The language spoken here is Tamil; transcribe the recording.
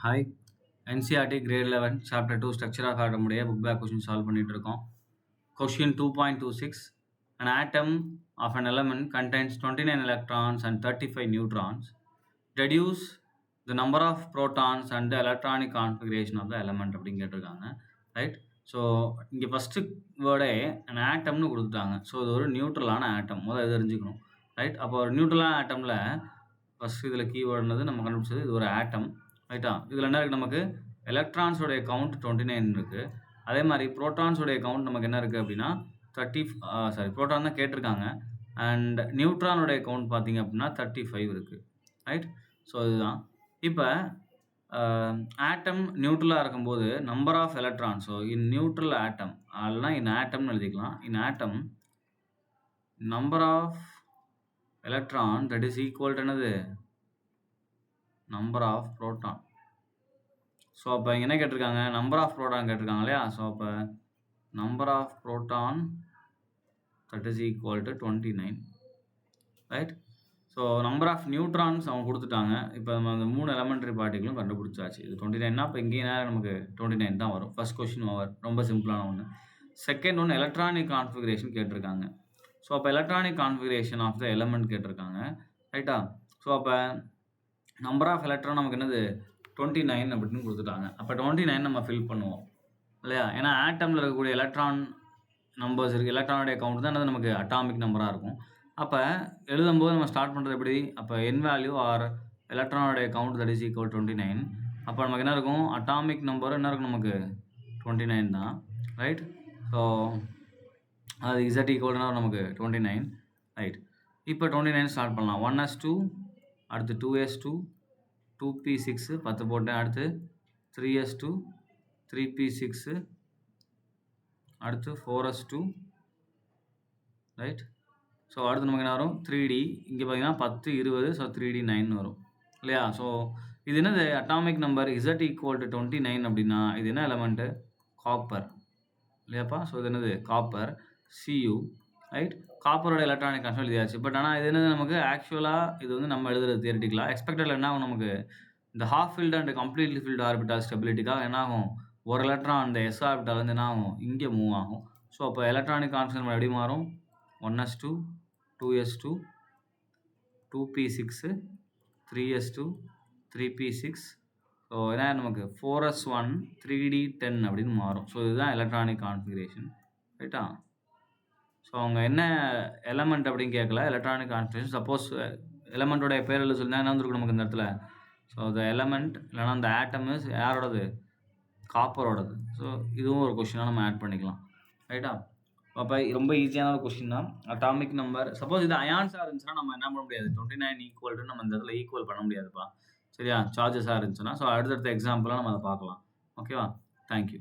Hi NCERT grade 11 chapter 2 structure of atom உடைய புக் பேக் கொஸ்டின் சால்வ் பண்ணிட்டு இருக்கோம். Question 2.26 an atom of an element contains 29 electrons and 35 neutrons. Reduce the number of protons and the electronic configuration of the element அப்படின்னு கேட்டிருக்காங்க. ரைட். ஸோ இங்கே ஃபஸ்ட்டு வேர்டே an ஆட்டம்னு கொடுத்துட்டாங்க. ஸோ இது ஒரு நியூட்ரலான ஆட்டம், முதல்ல இது தெரிஞ்சுக்கணும். ரைட். அப்போ ஒரு நியூட்ரலான ஆட்டமில் ஃபஸ்ட்டு இதில் கீவேர்டுனது நம்ம கண்டுபிடிச்சது இது ஒரு ஆட்டம். ரைட்டா. இதில் என்ன இருக்குது, நமக்கு எலக்ட்ரான்ஸோடைய கவுண்ட் 29 இருக்குது. அதே மாதிரி ப்ரோட்டான்ஸோடைய கவுண்ட் நமக்கு என்ன இருக்குது அப்படின்னா ப்ரோட்டான் தான் கேட்டிருக்காங்க. அண்ட் நியூட்ரானோடைய கவுண்ட் பார்த்தீங்க அப்படின்னா 35 இருக்குது. ரைட். ஸோ இதுதான். இப்போ ஆட்டம் நியூட்ரலாக இருக்கும்போது number of electron, so in neutral atom அதெல்லாம் இன் ஆட்டம்னு எழுதிக்கலாம். In atom number of electron that is equal to என்னது, நம்பர் ஆஃப் ப்ரோட்டான். ஸோ அப்போ இங்கே என்ன கேட்டிருக்காங்க, நம்பர் ஆஃப் ப்ரோட்டான் கேட்டிருக்காங்க இல்லையா. ஸோ அப்போ number of proton that is equal to 29. Right. So number of neutrons அவங்க கொடுத்துட்டாங்க. இப்போ நம்ம அந்த 3 எலமெண்ட்ரி பார்ட்டிகளும் கண்டுபிடிச்சாச்சு. இது 29னா இப்போ இங்கே நமக்கு 29 தான் வரும். First question over. ரொம்ப சிம்பிளான ஒன்று. செகண்ட் ஒன்று எலக்ட்ரானிக் கான்ஃபிகரேஷன் கேட்டிருக்காங்க. ஸோ அப்போ electronic configuration of the element கேட்டிருக்காங்க. ரைட்டா. ஸோ அப்போ நம்பர் ஆஃப் எலக்ட்ரான் நமக்கு என்னது 29 அப்படின்னு கொடுத்துட்டாங்க. அப்போ 29 நம்ம ஃபில் பண்ணுவோம் இல்லையா. ஏன்னா ஆட்டமில் இருக்கக்கூடிய எலக்ட்ரான் நம்பர்ஸ் இருக்குது. எலக்ட்ரானுடைய கவுண்ட் தான் என்னது நமக்கு அட்டாமிக் நம்பராக இருக்கும். அப்போ எழுதும்போது நம்ம ஸ்டார்ட் பண்ணுறது எப்படி, அப்போ என் வேல்யூ ஆர் எலக்ட்ரானுடைய கவுண்ட் தட் இஸ் ஈக்குவல் 29. அப்போ நமக்கு என்ன இருக்கும், அட்டாமிக் நம்பர் என்ன இருக்கும் நமக்கு 29 தான். ரைட். ஸோ அது இசட் ஈக்குவல்னா நமக்கு 29. ரைட். இப்போ 29 ஸ்டார்ட் பண்ணலாம். 1s2, அடுத்து 2s2, 2p6 10 போட்டேன். அடுத்து 3s2, 3p6, அடுத்து 4s2. ரைட். ஸோ அடுத்து நமக்கு என்ன வரும் 3d. இங்கே பார்த்தீங்கன்னா 10 20, ஸோ 3d 9 வரும் இல்லையா. ஸோ இது என்னது atomic number Z equal to 29 அப்படின்னா இது என்ன எலமெண்ட்டு, காப்பர் இல்லையாப்பா. ஸோ இது என்னது காப்பர், Cu. ரைட். காப்பரோட எலக்ட்ரானிக் கான்ஸ்டன்ட் எழுதியாச்சு. பட் ஆனால் இது என்னது நமக்கு ஆக்சுவலாக இது வந்து நம்ம எழுதுறது தியரிட்டிக்கலாக. எக்ஸ்பெக்டடில் என்ன ஆகும், நமக்கு இந்த half filled and completely filled orbital ஸ்டெபிலிட்டிக்காக என்ன ஆகும், ஒரு எலக்ட்ரான் அந்த எஸ் ஆர்பிட்டால் வந்து என்ன ஆகும், இங்கே மூவ் ஆகும். ஸோ அப்போ எலக்ட்ரானிக் கான்ஸ்டன்ட் நம்ம எப்படி மாறும், 1s2, 2s2, 2p6, 3s2, 3p6. So என்ன நமக்கு 4s1, 3d 10 அப்படின்னு மாறும். ஸோ இதுதான் எலக்ட்ரானிக் கான்ஃபிகரேஷன். ரைட்டா. ஸோ அவங்க என்ன எலமெண்ட் அப்படின்னு கேட்கல, எலக்ட்ரானிக் கான்ஃபிகரேஷன். சப்போஸ் எலமெண்ட்டோடைய பேர் எழுத சொல்லி என்ன வந்துருக்கும் நமக்கு இந்த இடத்துல. ஸோ த எலமெண்ட் இல்லைனா அந்த ஆட்டம் இஸ் யாரோடது, காப்பரோடது. ஸோ இதுவும் ஒரு கொஸ்டினாக நம்ம ஆட் பண்ணிக்கலாம். ரைட்டா. அப்போ ரொம்ப ஈஸியான ஒரு கொஸ்டின் தான். அட்டாமிக் நம்பர் சப்போஸ் இது அயான்ஸாக இருந்துச்சுன்னா நம்ம என்ன பண்ண முடியாது, 29 ஈக்குவல் நம்ம இந்த இடத்துல ஈக்குவல் பண்ண முடியாதுப்பா. சரியா. சார்ஜஸாக இருந்துச்சுன்னா. ஸோ அடுத்தடுத்த எக்ஸாம்பிளாக நம்ம அதை பார்க்கலாம். ஓகேவா. தேங்க்யூ.